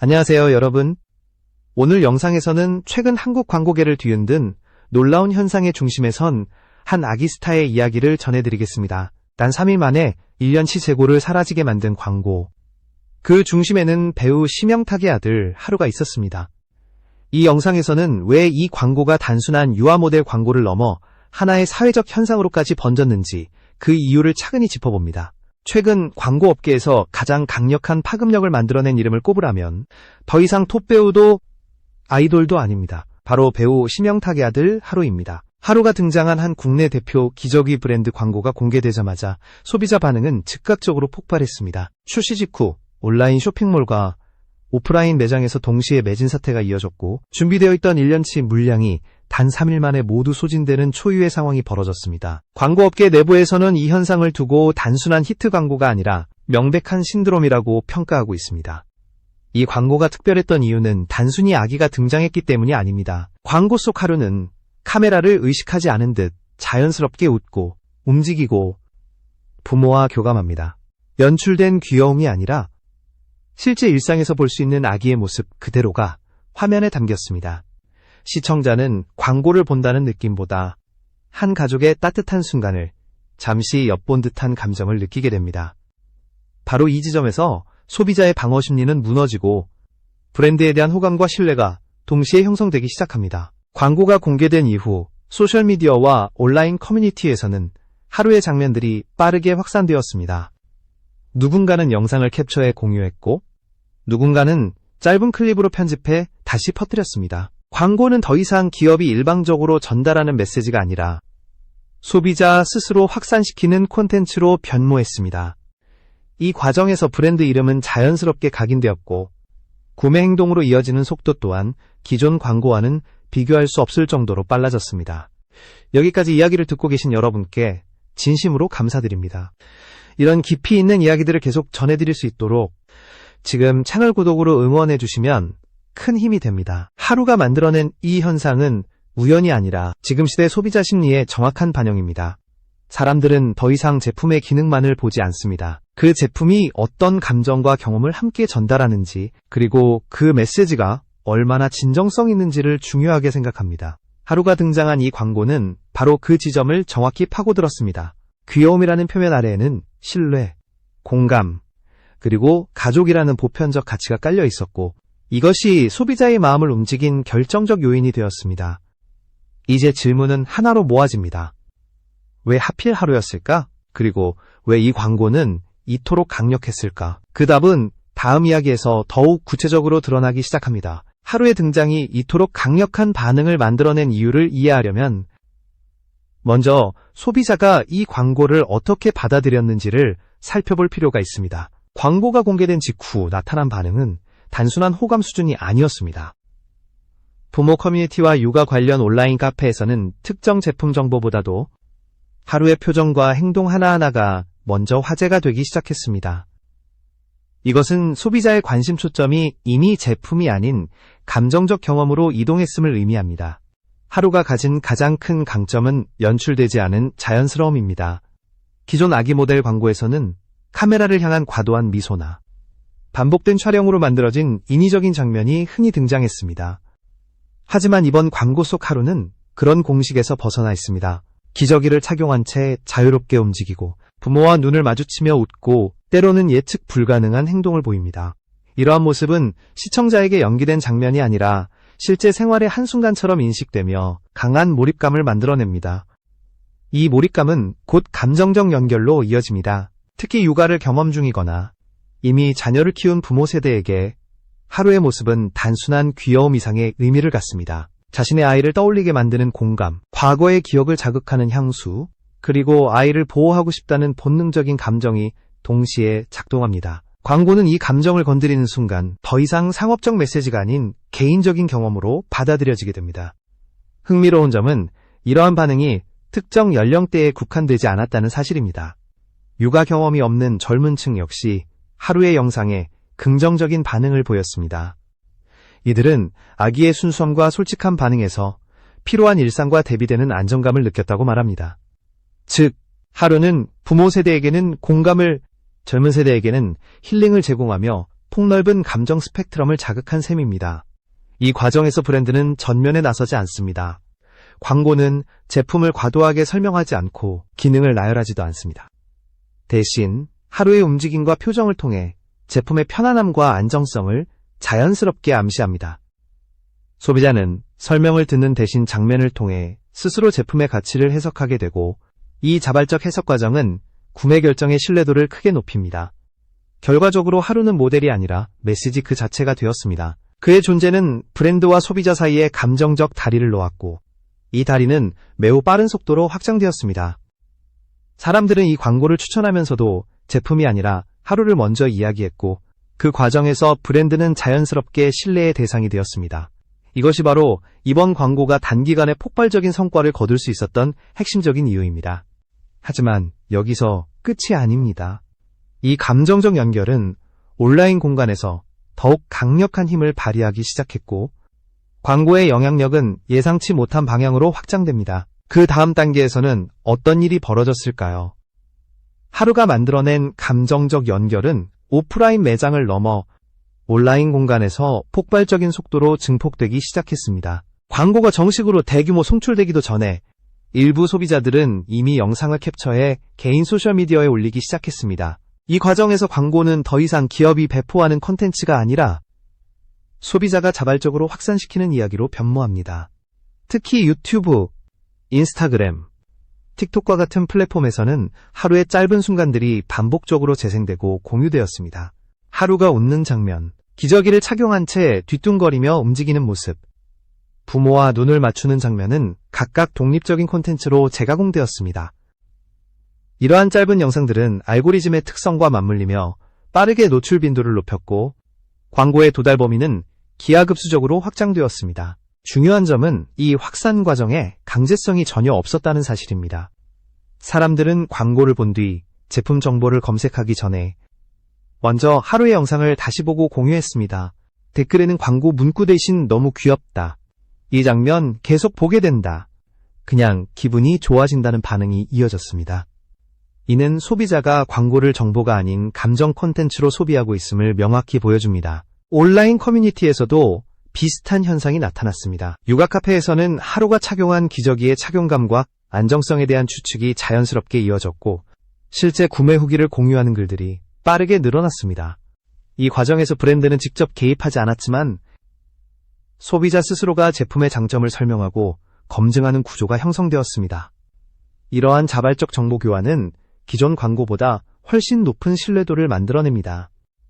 안녕하세요, 여러분. 오늘 영상에서는 최근 한국 광고계를 뒤흔든 놀라운 현상의 중심에 선 한 아기 스타의 이야기를 전해드리겠습니다. 단 3일 만에 1년치 재고를 사라지게 만든 광고. 그 중심에는 배우 심영탁의 아들 하루가 있었습니다. 이 영상에서는 왜 이 광고가 단순한 유아 모델 광고를 넘어 하나의 사회적 현상으로까지 번졌는지 그 이유를 차근히 짚어봅니다. 최근 광고 업계에서 가장 강력한 파급력을 만들어낸 이름을 꼽으라면 더 이상 톱배우도 아이돌도 아닙니다. 바로 배우 심영탁의 아들 하루입니다. 하루가 등장한 한 국내 대표 기저귀 브랜드 광고가 공개되자마자 소비자 반응은 즉각적으로 폭발했습니다. 출시 직후 온라인 쇼핑몰과 오프라인 매장에서 동시에 매진 사태가 이어졌고 준비되어 있던 1년치 물량이 단 3일 만에 모두 소진되는 초유의 상황이 벌어졌습니다. 광고업계 내부에서는 이 현상을 두고 단순한 히트 광고가 아니라 명백한 신드롬이라고 평가하고 있습니다. 이 광고가 특별했던 이유는 단순히 아기가 등장했기 때문이 아닙니다. 광고 속 하루는 카메라를 의식하지 않은 듯 자연스럽게 웃고 움직이고 부모와 교감합니다. 연출된 귀여움이 아니라 실제 일상에서 볼 수 있는 아기의 모습 그대로가 화면에 담겼습니다. 시청자는 광고를 본다는 느낌보다 한 가족의 따뜻한 순간을 잠시 엿본 듯한 감정을 느끼게 됩니다. 바로 이 지점에서 소비자의 방어 심리는 무너지고 브랜드에 대한 호감과 신뢰가 동시에 형성되기 시작합니다. 광고가 공개된 이후 소셜미디어와 온라인 커뮤니티에서는 하루의 장면들이 빠르게 확산되었습니다. 누군가는 영상을 캡처해 공유했고 누군가는 짧은 클립으로 편집해 다시 퍼뜨렸습니다. 광고는 더 이상 기업이 일방적으로 전달하는 메시지가 아니라 소비자 스스로 확산시키는 콘텐츠로 변모했습니다. 이 과정에서 브랜드 이름은 자연스럽게 각인되었고 구매 행동으로 이어지는 속도 또한 기존 광고와는 비교할 수 없을 정도로 빨라졌습니다. 여기까지 이야기를 듣고 계신 여러분께 진심으로 감사드립니다. 이런 깊이 있는 이야기들을 계속 전해드릴 수 있도록 지금 채널 구독으로 응원해주시면 큰 힘이 됩니다. 하루가 만들어낸 이 현상은 우연이 아니라 지금 시대 소비자 심리의 정확한 반영입니다. 사람들은 더 이상 제품의 기능만을 보지 않습니다. 그 제품이 어떤 감정과 경험을 함께 전달하는지 그리고 그 메시지가 얼마나 진정성 있는지를 중요하게 생각합니다. 하루가 등장한 이 광고는 바로 그 지점을 정확히 파고들었습니다. 귀여움이라는 표면 아래에는 신뢰, 공감, 그리고 가족이라는 보편적 가치가 깔려 있었고 이것이 소비자의 마음을 움직인 결정적 요인이 되었습니다. 이제 질문은 하나로 모아집니다. 왜 하필 하루였을까? 그리고 왜 이 광고는 이토록 강력했을까? 그 답은 다음 이야기에서 더욱 구체적으로 드러나기 시작합니다. 하루의 등장이 이토록 강력한 반응을 만들어낸 이유를 이해하려면 먼저 소비자가 이 광고를 어떻게 받아들였는지를 살펴볼 필요가 있습니다. 광고가 공개된 직후 나타난 반응은 단순한 호감 수준이 아니었습니다. 부모 커뮤니티와 육아 관련 온라인 카페에서는 특정 제품 정보보다도 하루의 표정과 행동 하나하나가 먼저 화제가 되기 시작했습니다. 이것은 소비자의 관심 초점이 이미 제품이 아닌 감정적 경험으로 이동했음을 의미합니다. 하루가 가진 가장 큰 강점은 연출되지 않은 자연스러움입니다. 기존 아기 모델 광고에서는 카메라를 향한 과도한 미소나 반복된 촬영으로 만들어진 인위적인 장면이 흔히 등장했습니다. 하지만 이번 광고 속 하루는 그런 공식에서 벗어나 있습니다. 기저귀를 착용한 채 자유롭게 움직이고 부모와 눈을 마주치며 웃고 때로는 예측 불가능한 행동을 보입니다. 이러한 모습은 시청자에게 연기된 장면이 아니라 실제 생활의 한순간처럼 인식되며 강한 몰입감을 만들어냅니다. 이 몰입감은 곧 감정적 연결로 이어집니다. 특히 육아를 경험 중이거나 이미 자녀를 키운 부모 세대에게 하루의 모습은 단순한 귀여움 이상의 의미를 갖습니다. 자신의 아이를 떠올리게 만드는 공감, 과거의 기억을 자극하는 향수, 그리고 아이를 보호하고 싶다는 본능적인 감정이 동시에 작동합니다. 광고는 이 감정을 건드리는 순간 더 이상 상업적 메시지가 아닌 개인적인 경험으로 받아들여지게 됩니다. 흥미로운 점은 이러한 반응이 특정 연령대에 국한되지 않았다는 사실입니다. 육아 경험이 없는 젊은 층 역시 하루의 영상에 긍정적인 반응을 보였습니다. 이들은 아기의 순수함과 솔직한 반응에서 피로한 일상과 대비되는 안정감을 느꼈다고 말합니다. 즉, 하루는 부모 세대에게는 공감을, 젊은 세대에게는 힐링을 제공하며 폭넓은 감정 스펙트럼을 자극한 셈입니다. 이 과정에서 브랜드는 전면에 나서지 않습니다. 광고는 제품을 과도하게 설명하지 않고 기능을 나열하지도 않습니다. 대신 하루의 움직임과 표정을 통해 제품의 편안함과 안정성을 자연스럽게 암시합니다. 소비자는 설명을 듣는 대신 장면을 통해 스스로 제품의 가치를 해석하게 되고, 이 자발적 해석 과정은 구매 결정의 신뢰도를 크게 높입니다. 결과적으로 하루는 모델이 아니라 메시지 그 자체가 되었습니다. 그의 존재는 브랜드와 소비자 사이에 감정적 다리를 놓았고, 이 다리는 매우 빠른 속도로 확장되었습니다. 사람들은 이 광고를 추천하면서도 제품이 아니라 하루를 먼저 이야기했고, 그 과정에서 브랜드는 자연스럽게 신뢰의 대상이 되었습니다. 이것이 바로 이번 광고가 단기간에 폭발적인 성과를 거둘 수 있었던 핵심적인 이유입니다. 하지만 여기서 끝이 아닙니다. 이 감정적 연결은 온라인 공간에서 더욱 강력한 힘을 발휘하기 시작했고, 광고의 영향력은 예상치 못한 방향으로 확장됩니다. 그 다음 단계에서는 어떤 일이 벌어졌을까요? 하루가 만들어낸 감정적 연결은 오프라인 매장을 넘어 온라인 공간에서 폭발적인 속도로 증폭되기 시작했습니다. 광고가 정식으로 대규모 송출되기도 전에 일부 소비자들은 이미 영상을 캡처해 개인 소셜미디어에 올리기 시작했습니다. 이 과정에서 광고는 더 이상 기업이 배포하는 콘텐츠가 아니라 소비자가 자발적으로 확산시키는 이야기로 변모합니다. 특히 유튜브, 인스타그램, 틱톡과 같은 플랫폼에서는 하루의 짧은 순간들이 반복적으로 재생되고 공유되었습니다. 하루가 웃는 장면, 기저귀를 착용한 채 뒤뚱거리며 움직이는 모습, 부모와 눈을 맞추는 장면은 각각 독립적인 콘텐츠로 재가공되었습니다. 이러한 짧은 영상들은 알고리즘의 특성과 맞물리며 빠르게 노출 빈도를 높였고, 광고의 도달 범위는 기하급수적으로 확장되었습니다. 중요한 점은 이 확산 과정에 강제성이 전혀 없었다는 사실입니다. 사람들은 광고를 본 뒤 제품 정보를 검색하기 전에 먼저 하루의 영상을 다시 보고 공유했습니다. 댓글에는 광고 문구 대신 너무 귀엽다, 이 장면 계속 보게 된다, 그냥 기분이 좋아진다는 반응이 이어졌습니다. 이는 소비자가 광고를 정보가 아닌 감정 콘텐츠로 소비하고 있음을 명확히 보여줍니다. 온라인 커뮤니티에서도 비슷한 현상이 나타났습니다. 육아 카페에서는 하루가 착용한 기저귀의 착용감과 안정성에 대한 추측이 자연스럽게 이어졌고, 실제 구매 후기를 공유하는 글들이 빠르게 늘어났습니다. 이 과정에서 브랜드는 직접 개입하지 않았지만 소비자 스스로가 제품의 장점을 설명하고 검증하는 구조가 형성되었습니다. 이러한 자발적 정보 교환은 기존 광고보다 훨씬 높은 신뢰도를 만들어냅니다.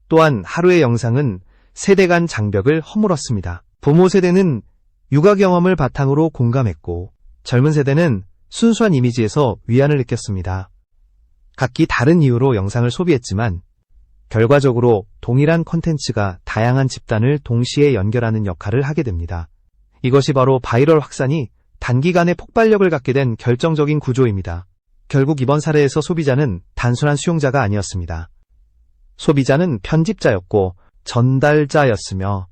또한 하루의 영상은 세대 간 장벽을 허물었습니다. 부모 세대는 육아 경험을 바탕으로 공감했고, 젊은 세대는 순수한 이미지에서 위안을 느꼈습니다. 각기 다른 이유로 영상을 소비했지만 결과적으로 동일한 콘텐츠가 다양한 집단을 동시에 연결하는 역할을 하게 됩니다. 이것이 바로 바이럴 확산이 단기간에 폭발력을 갖게 된 결정적인 구조입니다. 결국 이번 사례에서 소비자는 단순한 수용자가 아니었습니다. 소비자는 편집자였고 전달자였으며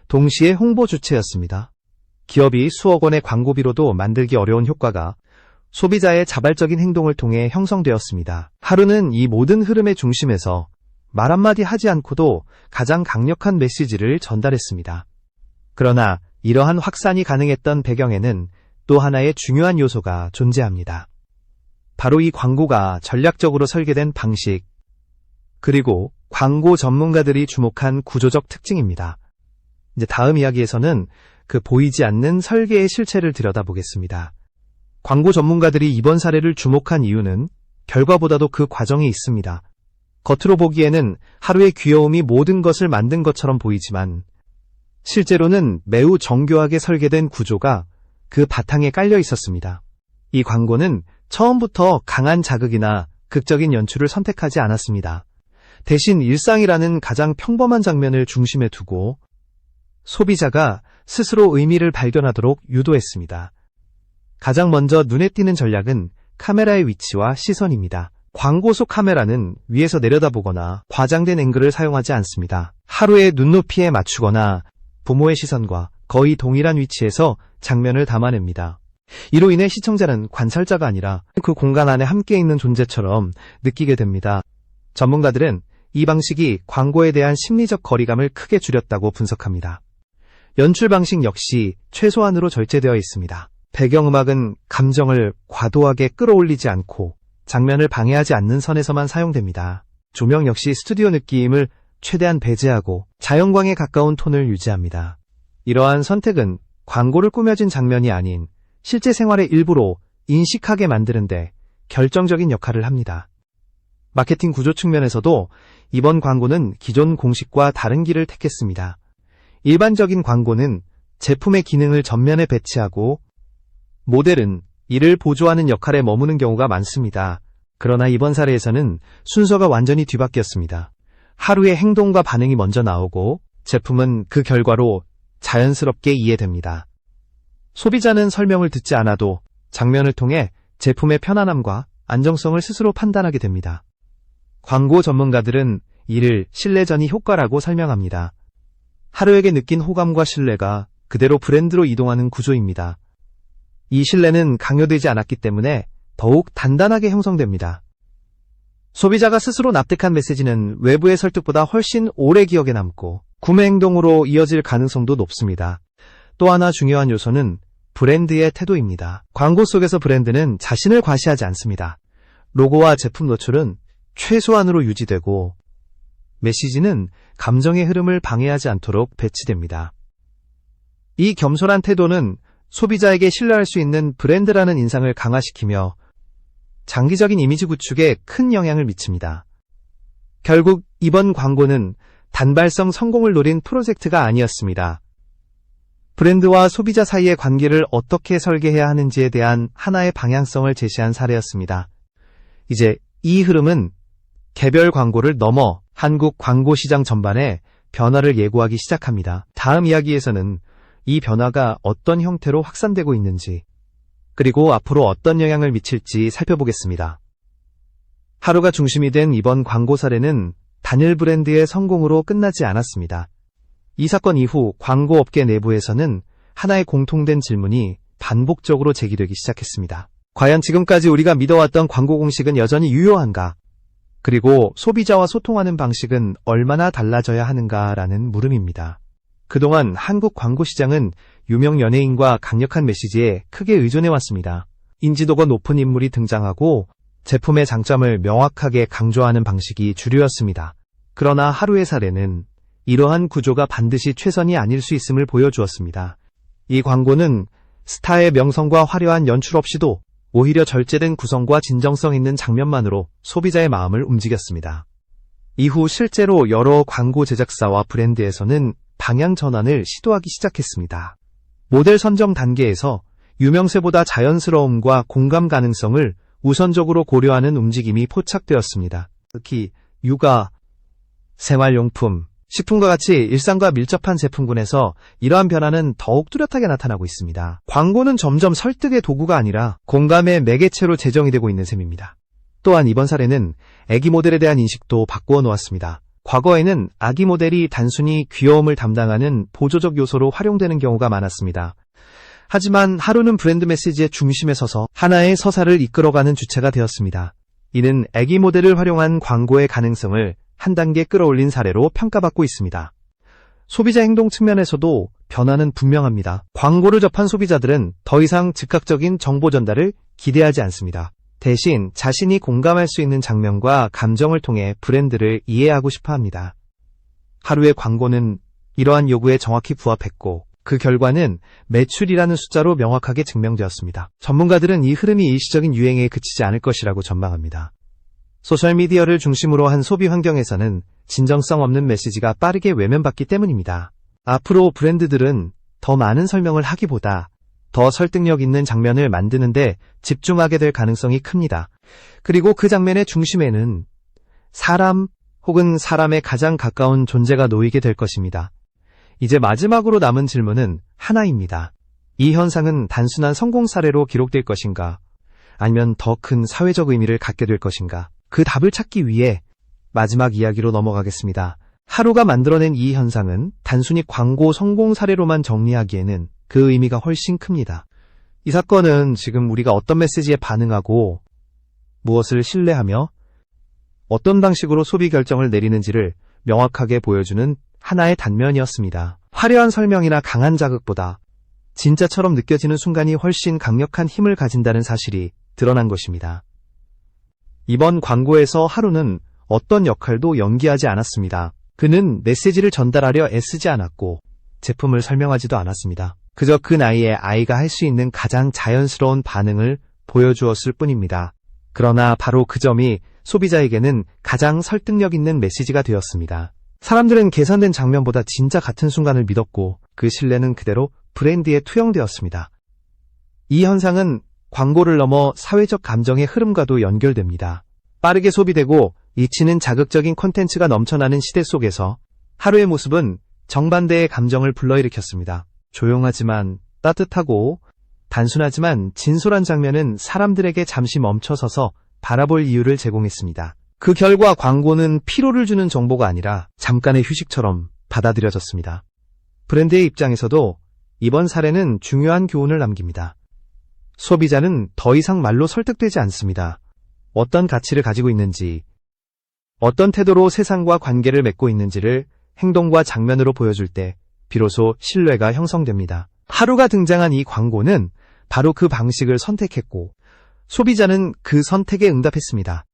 동시에 홍보 주체였습니다. 기업이 수억 원의 광고비로도 만들기 어려운 효과가 소비자의 자발적인 행동을 통해 형성되었습니다. 하루는 이 모든 흐름의 중심에서 말 한마디 하지 않고도 가장 강력한 메시지를 전달했습니다. 그러나 이러한 확산이 가능했던 배경에는 또 하나의 중요한 요소가 존재합니다. 바로 이 광고가 전략적으로 설계된 방식, 그리고 광고 전문가들이 주목한 구조적 특징입니다. 이제 다음 이야기에서는 그 보이지 않는 설계의 실체를 들여다보겠습니다. 광고 전문가들이 이번 사례를 주목한 이유는 결과보다도 그 과정에 있습니다. 겉으로 보기에는 하루의 귀여움이 모든 것을 만든 것처럼 보이지만 실제로는 매우 정교하게 설계된 구조가 그 바탕에 깔려 있었습니다. 이 광고는 처음부터 강한 자극이나 극적인 연출을 선택하지 않았습니다. 대신 일상이라는 가장 평범한 장면을 중심에 두고 소비자가 스스로 의미를 발견하도록 유도했습니다. 가장 먼저 눈에 띄는 전략은 카메라의 위치와 시선입니다. 광고 속 카메라는 위에서 내려다보거나 과장된 앵글을 사용하지 않습니다. 하루의 눈높이에 맞추거나 부모의 시선과 거의 동일한 위치에서 장면을 담아냅니다. 이로 인해 시청자는 관찰자가 아니라 그 공간 안에 함께 있는 존재처럼 느끼게 됩니다. 전문가들은 이 방식이 광고에 대한 심리적 거리감을 크게 줄였다고 분석합니다. 연출 방식 역시 최소한으로 절제되어 있습니다. 배경음악은 감정을 과도하게 끌어올리지 않고 장면을 방해하지 않는 선에서만 사용됩니다. 조명 역시 스튜디오 느낌을 최대한 배제하고 자연광에 가까운 톤을 유지합니다. 이러한 선택은 광고를 꾸며진 장면이 아닌 실제 생활의 일부로 인식하게 만드는데 결정적인 역할을 합니다. 마케팅 구조 측면에서도 이번 광고는 기존 공식과 다른 길을 택했습니다. 일반적인 광고는 제품의 기능을 전면에 배치하고 모델은 이를 보조하는 역할에 머무는 경우가 많습니다. 그러나 이번 사례에서는 순서가 완전히 뒤바뀌었습니다. 하루의 행동과 반응이 먼저 나오고 제품은 그 결과로 자연스럽게 이해됩니다. 소비자는 설명을 듣지 않아도 장면을 통해 제품의 편안함과 안정성을 스스로 판단하게 됩니다. 광고 전문가들은 이를 신뢰전이 효과라고 설명합니다. 하루에게 느낀 호감과 신뢰가 그대로 브랜드로 이동하는 구조입니다. 이 신뢰는 강요되지 않았기 때문에 더욱 단단하게 형성됩니다. 소비자가 스스로 납득한 메시지는 외부의 설득보다 훨씬 오래 기억에 남고 구매 행동으로 이어질 가능성도 높습니다. 또 하나 중요한 요소는 브랜드의 태도입니다. 광고 속에서 브랜드는 자신을 과시하지 않습니다. 로고와 제품 노출은 최소한으로 유지되고 메시지는 감정의 흐름을 방해하지 않도록 배치됩니다. 이 겸손한 태도는 소비자에게 신뢰할 수 있는 브랜드라는 인상을 강화시키며 장기적인 이미지 구축에 큰 영향을 미칩니다. 결국 이번 광고는 단발성 성공을 노린 프로젝트가 아니었습니다. 브랜드와 소비자 사이의 관계를 어떻게 설계해야 하는지에 대한 하나의 방향성을 제시한 사례였습니다. 이제 이 흐름은 개별 광고를 넘어 한국 광고 시장 전반에 변화를 예고하기 시작합니다. 다음 이야기에서는 이 변화가 어떤 형태로 확산되고 있는지, 그리고 앞으로 어떤 영향을 미칠지 살펴보겠습니다. 하루가 중심이 된 이번 광고 사례는 단일 브랜드의 성공으로 끝나지 않았습니다. 이 사건 이후 광고업계 내부에서는 하나의 공통된 질문이 반복적으로 제기되기 시작했습니다. 과연 지금까지 우리가 믿어왔던 광고 공식은 여전히 유효한가? 그리고 소비자와 소통하는 방식은 얼마나 달라져야 하는가라는 물음입니다. 그동안 한국 광고 시장은 유명 연예인과 강력한 메시지에 크게 의존해왔습니다. 인지도가 높은 인물이 등장하고 제품의 장점을 명확하게 강조하는 방식이 주류였습니다. 그러나 하루의 사례는 이러한 구조가 반드시 최선이 아닐 수 있음을 보여주었습니다. 이 광고는 스타의 명성과 화려한 연출 없이도 오히려 절제된 구성과 진정성 있는 장면만으로 소비자의 마음을 움직였습니다. 이후 실제로 여러 광고 제작사와 브랜드에서는 방향 전환을 시도하기 시작했습니다. 모델 선정 단계에서 유명세보다 자연스러움과 공감 가능성을 우선적으로 고려하는 움직임이 포착되었습니다. 특히 육아, 생활용품, 식품과 같이 일상과 밀접한 제품군에서 이러한 변화는 더욱 뚜렷하게 나타나고 있습니다. 광고는 점점 설득의 도구가 아니라 공감의 매개체로 재정이 되고 있는 셈입니다. 또한 이번 사례는 아기 모델에 대한 인식도 바꾸어 놓았습니다. 과거에는 아기 모델이 단순히 귀여움을 담당하는 보조적 요소로 활용되는 경우가 많았습니다. 하지만 하루는 브랜드 메시지의 중심에 서서 하나의 서사를 이끌어가는 주체가 되었습니다. 이는 아기 모델을 활용한 광고의 가능성을 한 단계 끌어올린 사례로 평가받고 있습니다. 소비자 행동 측면에서도 변화는 분명합니다. 광고를 접한 소비자들은 더 이상 즉각적인 정보 전달을 기대하지 않습니다. 대신 자신이 공감할 수 있는 장면과 감정을 통해 브랜드를 이해하고 싶어 합니다. 하루의 광고는 이러한 요구에 정확히 부합했고 그 결과는 매출이라는 숫자로 명확하게 증명되었습니다. 전문가들은 이 흐름이 일시적인 유행에 그치지 않을 것이라고 전망합니다. 소셜미디어를 중심으로 한 소비 환경에서는 진정성 없는 메시지가 빠르게 외면받기 때문입니다. 앞으로 브랜드들은 더 많은 설명을 하기보다 더 설득력 있는 장면을 만드는데 집중하게 될 가능성이 큽니다. 그리고 그 장면의 중심에는 사람 혹은 사람에 가장 가까운 존재가 놓이게 될 것입니다. 이제 마지막으로 남은 질문은 하나입니다. 이 현상은 단순한 성공 사례로 기록될 것인가? 아니면 더 큰 사회적 의미를 갖게 될 것인가? 그 답을 찾기 위해 마지막 이야기로 넘어가겠습니다. 하루가 만들어낸 이 현상은 단순히 광고 성공 사례로만 정리하기에는 그 의미가 훨씬 큽니다. 이 사건은 지금 우리가 어떤 메시지에 반응하고 무엇을 신뢰하며 어떤 방식으로 소비 결정을 내리는지를 명확하게 보여주는 하나의 단면이었습니다. 화려한 설명이나 강한 자극보다 진짜처럼 느껴지는 순간이 훨씬 강력한 힘을 가진다는 사실이 드러난 것입니다. 이번 광고에서 하루는 어떤 역할도 연기하지 않았습니다. 그는 메시지를 전달하려 애쓰지 않았고 제품을 설명하지도 않았습니다. 그저 그 나이에 아이가 할 수 있는 가장 자연스러운 반응을 보여주었을 뿐입니다. 그러나 바로 그 점이 소비자에게는 가장 설득력 있는 메시지가 되었습니다. 사람들은 계산된 장면보다 진짜 같은 순간을 믿었고 그 신뢰는 그대로 브랜드에 투영되었습니다. 이 현상은 광고를 넘어 사회적 감정의 흐름과도 연결됩니다. 빠르게 소비되고 잊히는 자극적인 콘텐츠가 넘쳐나는 시대 속에서 하루의 모습은 정반대의 감정을 불러일으켰습니다. 조용하지만 따뜻하고 단순하지만 진솔한 장면은 사람들에게 잠시 멈춰서서 바라볼 이유를 제공했습니다. 그 결과 광고는 피로를 주는 정보가 아니라 잠깐의 휴식처럼 받아들여졌습니다. 브랜드의 입장에서도 이번 사례는 중요한 교훈을 남깁니다. 소비자는 더 이상 말로 설득되지 않습니다. 어떤 가치를 가지고 있는지, 어떤 태도로 세상과 관계를 맺고 있는지를 행동과 장면으로 보여줄 때 비로소 신뢰가 형성됩니다. 하루가 등장한 이 광고는 바로 그 방식을 선택했고 소비자는 그 선택에 응답했습니다.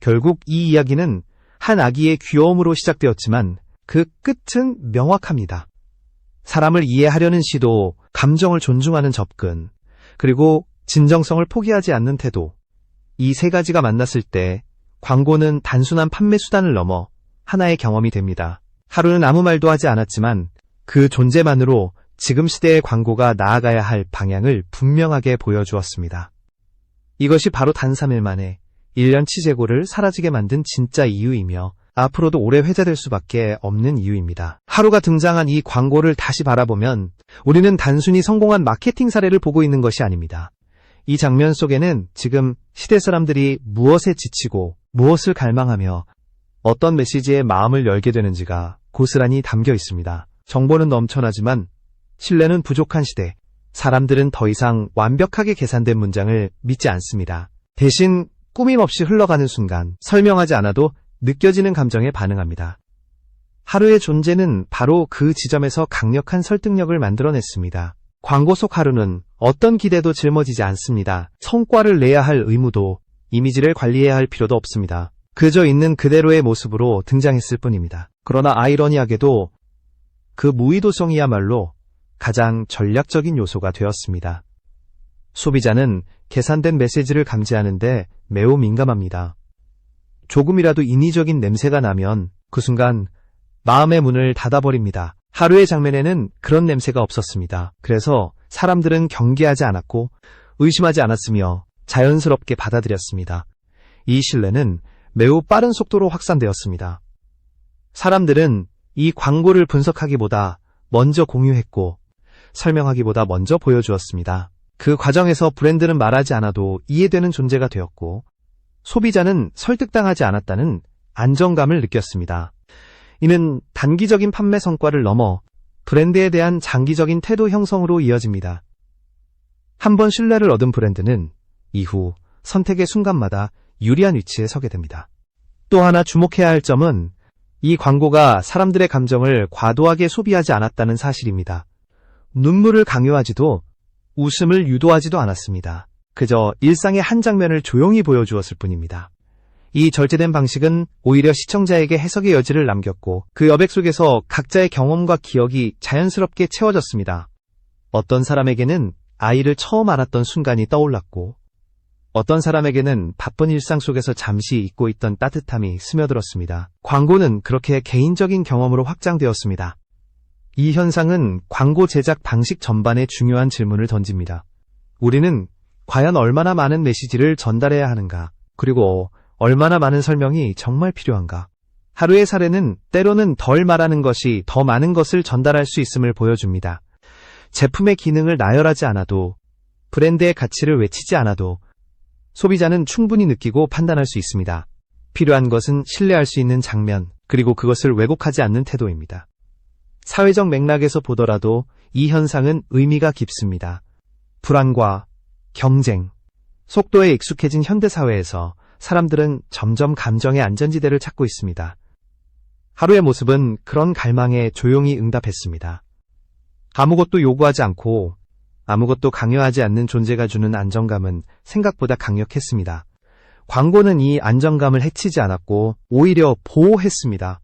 결국 이 이야기는 한 아기의 귀여움으로 시작되었지만 그 끝은 명확합니다. 사람을 이해하려는 시도, 감정을 존중하는 접근, 그리고 진정성을 포기하지 않는 태도, 이 세 가지가 만났을 때 광고는 단순한 판매 수단을 넘어 하나의 경험이 됩니다. 하루는 아무 말도 하지 않았지만 그 존재만으로 지금 시대의 광고가 나아가야 할 방향을 분명하게 보여주었습니다. 이것이 바로 단 3일 만에 1년치 재고를 사라지게 만든 진짜 이유이며 앞으로도 오래 회자될 수밖에 없는 이유입니다. 하루가 등장한 이 광고를 다시 바라보면 우리는 단순히 성공한 마케팅 사례를 보고 있는 것이 아닙니다. 이 장면 속에는 지금 시대 사람들이 무엇에 지치고 무엇을 갈망하며 어떤 메시지에 마음을 열게 되는지가 고스란히 담겨 있습니다. 정보는 넘쳐나지만 신뢰는 부족한 시대, 사람들은 더 이상 완벽하게 계산된 문장을 믿지 않습니다. 대신 꾸밈 없이 흘러가는 순간 설명하지 않아도 느껴지는 감정에 반응합니다. 하루의 존재는 바로 그 지점에서 강력한 설득력을 만들어냈습니다. 광고 속 하루는 어떤 기대도 짊어지지 않습니다. 성과를 내야 할 의무도 이미지를 관리해야 할 필요도 없습니다. 그저 있는 그대로의 모습으로 등장했을 뿐입니다. 그러나 아이러니하게도 그 무의도성이야말로 가장 전략적인 요소가 되었습니다. 소비자는 계산된 메시지를 감지하는데 매우 민감합니다. 조금이라도 인위적인 냄새가 나면 그 순간 마음의 문을 닫아버립니다. 하루의 장면에는 그런 냄새가 없었습니다. 그래서 사람들은 경계하지 않았고 의심하지 않았으며 자연스럽게 받아들였습니다. 이 신뢰는 매우 빠른 속도로 확산되었습니다. 사람들은 이 광고를 분석하기보다 먼저 공유했고 설명하기보다 먼저 보여주었습니다. 그 과정에서 브랜드는 말하지 않아도 이해되는 존재가 되었고 소비자는 설득당하지 않았다는 안정감을 느꼈습니다. 이는 단기적인 판매 성과를 넘어 브랜드에 대한 장기적인 태도 형성으로 이어집니다. 한번 신뢰를 얻은 브랜드는 이후 선택의 순간마다 유리한 위치에 서게 됩니다. 또 하나 주목해야 할 점은 이 광고가 사람들의 감정을 과도하게 소비하지 않았다는 사실입니다. 눈물을 강요하지도 웃음을 유도하지도 않았습니다. 그저 일상의 한 장면을 조용히 보여주었을 뿐입니다. 이 절제된 방식은 오히려 시청자에게 해석의 여지를 남겼고 그 여백 속에서 각자의 경험과 기억이 자연스럽게 채워졌습니다. 어떤 사람에게는 아이를 처음 알았던 순간이 떠올랐고 어떤 사람에게는 바쁜 일상 속에서 잠시 잊고 있던 따뜻함이 스며들었습니다. 광고는 그렇게 개인적인 경험으로 확장되었습니다. 이 현상은 광고 제작 방식 전반에 중요한 질문을 던집니다. 우리는 과연 얼마나 많은 메시지를 전달해야 하는가? 그리고 얼마나 많은 설명이 정말 필요한가? 하루의 사례는 때로는 덜 말하는 것이 더 많은 것을 전달할 수 있음을 보여줍니다. 제품의 기능을 나열하지 않아도, 브랜드의 가치를 외치지 않아도 소비자는 충분히 느끼고 판단할 수 있습니다. 필요한 것은 신뢰할 수 있는 장면, 그리고 그것을 왜곡하지 않는 태도입니다. 사회적 맥락에서 보더라도 이 현상은 의미가 깊습니다. 불안과 경쟁, 속도에 익숙해진 현대사회에서 사람들은 점점 감정의 안전지대를 찾고 있습니다. 하루의 모습은 그런 갈망에 조용히 응답했습니다. 아무것도 요구하지 않고 아무것도 강요하지 않는 존재가 주는 안정감은 생각보다 강력했습니다. 광고는 이 안정감을 해치지 않았고 오히려 보호했습니다.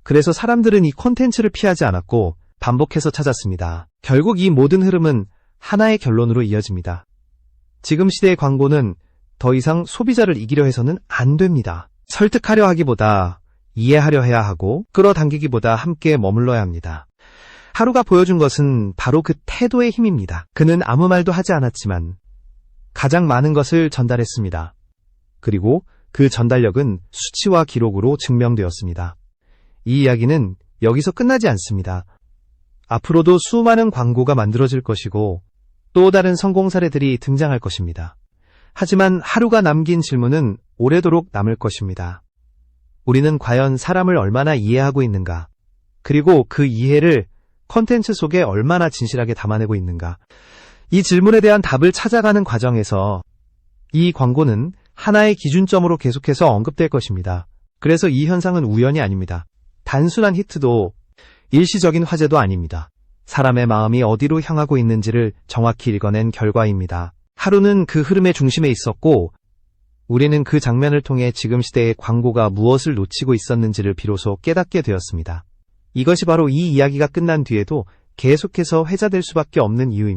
그래서 사람들은 이 콘텐츠를 피하지 않았고 반복해서 찾았습니다. 결국 이 모든 흐름은 하나의 결론으로 이어집니다. 지금 시대의 광고는 더 이상 소비자를 이기려 해서는 안 됩니다. 설득하려 하기보다 이해하려 해야 하고 끌어당기기보다 함께 머물러야 합니다. 하루가 보여준 것은 바로 그 태도의 힘입니다. 그는 아무 말도 하지 않았지만 가장 많은 것을 전달했습니다. 그리고 그 전달력은 수치와 기록으로 증명되었습니다. 이 이야기는 여기서 끝나지 않습니다. 앞으로도 수많은 광고가 만들어질 것이고 또 다른 성공 사례들이 등장할 것입니다. 하지만 하루가 남긴 질문은 오래도록 남을 것입니다. 우리는 과연 사람을 얼마나 이해하고 있는가? 그리고 그 이해를 콘텐츠 속에 얼마나 진실하게 담아내고 있는가? 이 질문에 대한 답을 찾아가는 과정에서 이 광고는 하나의 기준점으로 계속해서 언급될 것입니다. 그래서 이 현상은 우연이 아닙니다. 단순한 히트도 일시적인 화제도 아닙니다. 사람의 마음이 어디로 향하고 있는지를 정확히 읽어낸 결과입니다. 하루는 그 흐름의 중심에 있었고 우리는 그 장면을 통해 지금 시대의 광고가 무엇을 놓치고 있었는지를 비로소 깨닫게 되었습니다. 이것이 바로 이 이야기가 끝난 뒤에도 계속해서 회자될 수밖에 없는 이유입니다.